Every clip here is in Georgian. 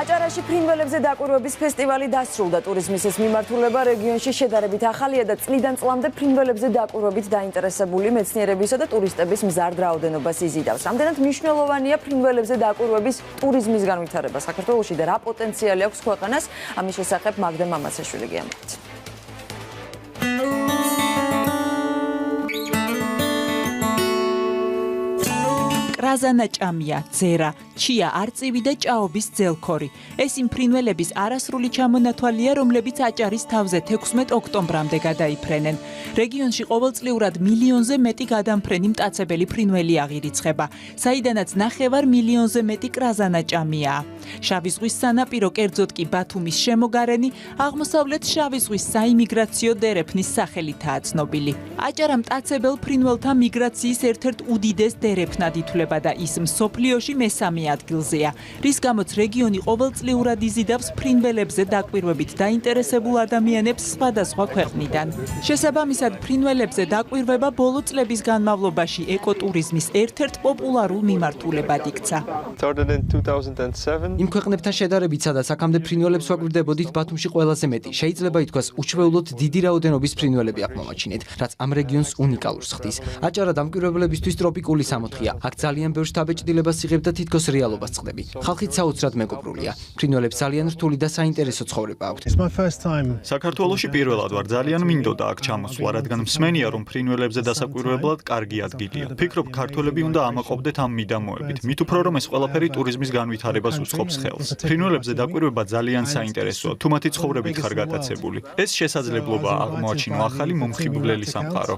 აჭარაში ფრინველებზე დაკვირვების ფესტივალი დასრულდა. ტურიზმის ეს მიმართულება რეგიონში შედარებით ახალია და წლიდან წლამდე ფრინველებზე დაკვირვებით დაინტერესებული მეცნიერებისა და ტურისტების მზარდ რაოდენობას იზიდავს. Რამდენად მნიშვნელოვანია ფრინველებზე დაკვირვების ტურიზმის განვითარება საქართველოში და რა პოტენციალი აქვს ქვეყანას? ამის შესახებ მაგდა მამაცაშვილი გიამბობთ. Razana ჭამია, ძერა, ჩია, არწივი და ჭაობის ძელქორი. ეს იმ ფრინველების არასრული ჩამონათვალია, რომლებიც აჭარის თავზე 16 ოქტომბრამდე გადაიფრენენ. რეგიონში ყოველწლიურად მილიონზე მეტი გადამფრენი მტაცებელი ფრინველი აღირიცხება, საიდანაც 9 მილიონზე მეტი კრაზანა ჭამიაა. შავი ზღვის სანაპირო, კერძოდ კი ბათუმის შემოგარენი, აღმოსავლეთ შავი ზღვის საიმიგრაციო დერეფნის სახელითაა ცნობილი. აჭარა მტაცებელ ფრინველთა მიგრაციის ერთ-ერთ უდიდეს დერეფნად ითვლება და ის მსოფლიოში მესამე ადგილზეა, რის გამოც რეგიონი ყოველწლიურად იზიდავს ფრინველებზე დაკვირვებით დაინტერესებულ ადამიანებს სხვადასხვა ქვეყნიდან. შესაბამისად, ფრინველებზე დაკვირვება ბოლო წლების განმავლობაში ეკოტურიზმის ერთ-ერთ პოპულარულ მიმართულებად იქცა. იმ ქვეყნებთან შედარებით, სადაც აქამდე ფრინველებს ვაკვირდებოდით, ბათუმში ყველაზე მეტი. შეიძლება ითქვას, უჩვეულოდ დიდი რაოდენობის ფრინველები აღმოვაჩინეთ, რაც ამ რეგიონს უნიკალურს ხდის. აჭარა დამკვირვებლებისთვის ტროპიკული სამოთხია. აქ ძალიან ბევრ შთაბეჭდილებას იღებ და თითქოს რეალობას წხდები. ხალხით საოცრად მეგობრულია. ფრინველებს ძალიან რთული და საინტერესო ცხოვრება აქვთ. საქართველოში პირველად ვარ, ძალიან მინდოდა აქ ჩამოსვლა, რადგან მსმენია, რომ ფრინველებზე დასაკვირვებლად კარგი ადგილია. ფიქრობ, ქართველები უნდა ამაყობდეთ ამ მიდამოებით. მით უფრო რომ ეს ყველაფერი ტურიზმის განვითარებას უწყობს ხელს. ფრინველებზე დაკვირვება ძალიან საინტერესოა, თუ მათი ცხოვრებით ხარ გატაცებული. ეს შესაძლებლობაა აღმოაჩინო ახალი მომხიბვლელი სამყარო.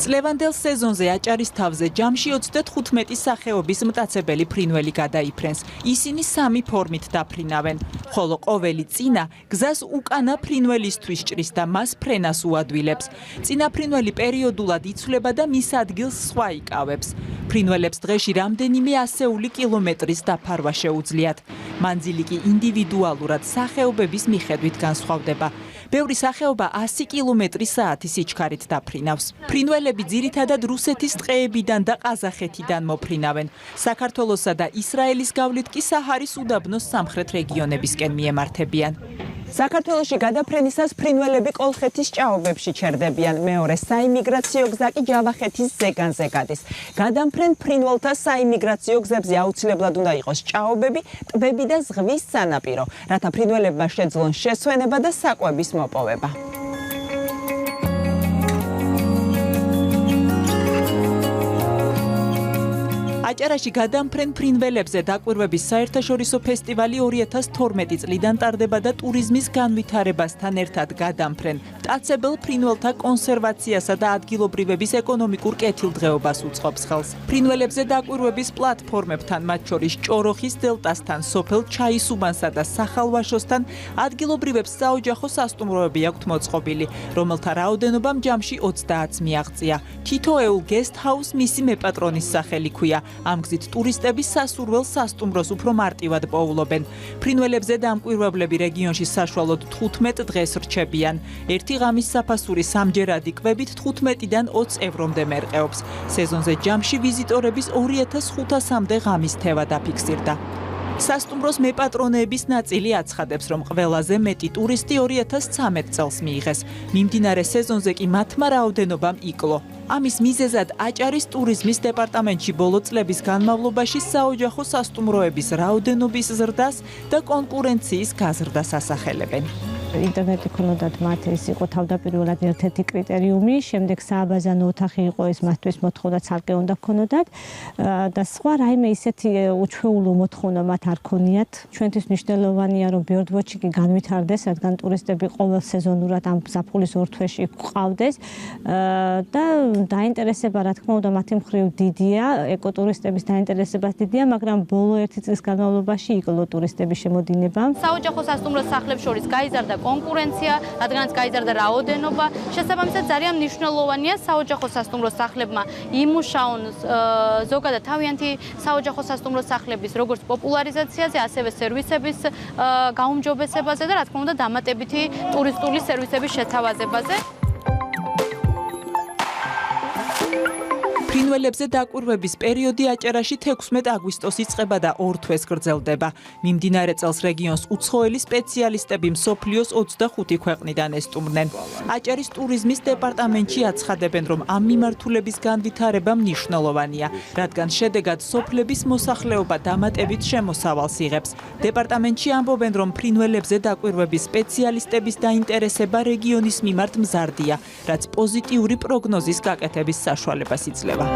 წლევანდელ სეზონზე აჭარის თავზე ჯამში 35 სახეობის მტაცებელი ფრინველი გადაიფრენს. ისინი სამი ფორმით დაფრინავენ, ხოლო ყოველი წინა გზას უკანა ფრინველისთვის ჭრის და მას ფრენას უადვილებს. წინა ფრინველი პერიოდულად იცვლება და მის ადგილს სხვა იკავებს. ფრინველებს დღეში რამდენიმე ასეული კილომეტრის დაფარვა შეუძლიათ. მანძილი კი ინდივიდუალურად სახეობების მიხედვით განსხვავდება. ბევრი სახეობა 100 კმ/სთ სიჩქარით დაფრინავს. ფრინველები ძირითადად რუსეთის ტყეებიდან და ყაზახეთიდან მოფრინავენ. საქართველოსა და ისრაელის გავლით კი საჰარის უდაბნოს სამხრეთ რეგიონებისკენ მიემართებიან. საქართველოში გადაფრენისას ფრინველები კოლხეთის ჭაობებში ჩერდებიან. მეორე საიმიგრაციო გზა კი ჯავახეთის ზეგანზე გადის. გადამფრენ ფრინველთა საიმიგრაციო გზებზე აუცილებლად უნდა იყოს ჭაობები, ტბები და ზღვის სანაპირო, რათა ფრინველებმა შეძლონ შესვენება და საკვების მოპოვება. აჭარაში გადამფრენ ფრინველებზე დაკვირვების საერთაშორისო ფესტივალი 2012 წლიდან ტარდება და ტურიზმის განვითარებასთან ერთად გადამფრენ მტაცებელ ფრინველთა კონსერვაციასა და ადგილობრივების ეკონომიკურ კეთილდღეობას უწყობს ხელს. ფრინველებზე დაკვირვების პლატფორმებთან, მათ შორის ჭოროხის დელტასთან, სოფელ ჩაისუბანსა და სახალვაშოსთან ადგილობრივებს საოჯახო სასტუმროები აქვთ მოწყობილი, რომელთა რაოდენობამ ჯამში 20-ს მიაღწია. თითოეულ guest-house მისი მეპატრონის სახელი ქვია. ამ გზით ტურისტები სასურველ სასტუმროს უფრო მარტივად პოულობენ. ფრინველებზე დამკვირვებლები რეგიონში საშუალოდ 15 დღეს რჩებიან. ერთი ღამის საფასური სამჯერადი კვებით 15-დან 20 ევრომდე მერყეობს. სეზონზე ჯამში ვიზიტორების 2500-მდე ღამის თევა დაფიქსირდა. სასტუმროს მეპატრონეების ნაწილი აცხადებს, რომ ყველაზე მეტი ტურისტი 2013 წელს მიიღეს. მიმდინარე სეზონზე კი მათმა რაოდენობამ იკლო. ამის მიზეზად აჭარის ტურიზმის დეპარტამენტში ბოლო წლების განმავლობაში საოჯახო სასტუმროების რაოდენობის ზრდას და კონკურენციის გაზრდას ასახელებენ. ინტერნეტი ქონოდათ მათ, ეს იყო თავდაპირველად ერთ-ერთი კრიტერიუმი, შემდეგ სააბაზანო ოთახი იყო, ეს მათთვის მოთხოვნა ცალკე უნდა ქონოდათ და სხვა რაიმე ისეთი უჩვეულო მოთხოვნა მათ არ ქონიათ. ჩვენთვის მნიშვნელოვანია, რომ ბიორდვოჩი კი განვითარდეს, რადგან ტურისტები ყოველ სეზონურად ამ ზაფხულის ორ თვეში გვყავდეს და დაინტერესება, რა თქმა უნდა, მათი მხრივ დიდია, ეკოტურისტების დაინტერესებაც დიდია, მაგრამ ბოლო ერთი წლის განმავლობაში იკლო ტურისტების შემოდინება. საოჯახო სასტუმროს სახლებს შორის გაიზარდა კონკურენცია, რადგანაც გაიზარდა რაოდენობა. შესაბამისად, ძალიან მნიშვნელოვანია საოჯახო სასტუმროს სახლებმა იმუშაონ ზოგადად თავიანთი საოჯახო სასტუმროს სახლების როგორც პოპულარიზაციაზე, ასევე სერვისების გაუმჯობესებაზე და რა თქმა უნდა, დამატებითი ტურისტული სერვისების შეთავაზებაზე. ფრინველებზე დაკვირვების პერიოდი აჭარაში 16 აგვისტოს იწყება და 2 თვეს გრძელდება. მიმდინარე წელს რეგიონს უცხოელი სპეციალისტები მსოფლიოს 25 ქვეყნიდან ესტუმრნენ. აჭარის ტურიზმის დეპარტამენტში აცხადებენ, რომ ამ მიმართულების განვითარება მნიშვნელოვანია, რადგან შედეგად სოფლების მოსახლეობა დამატებით შემოსავალს იღებს. დეპარტამენტში ამბობენ, რომ ფრინველებზე დაკვირვების სპეციალისტების დაინტერესება რეგიონის მიმართ მზარდია, რაც პოზიტიური პროგნოზის გაკეთების საშუალებას იძლევა.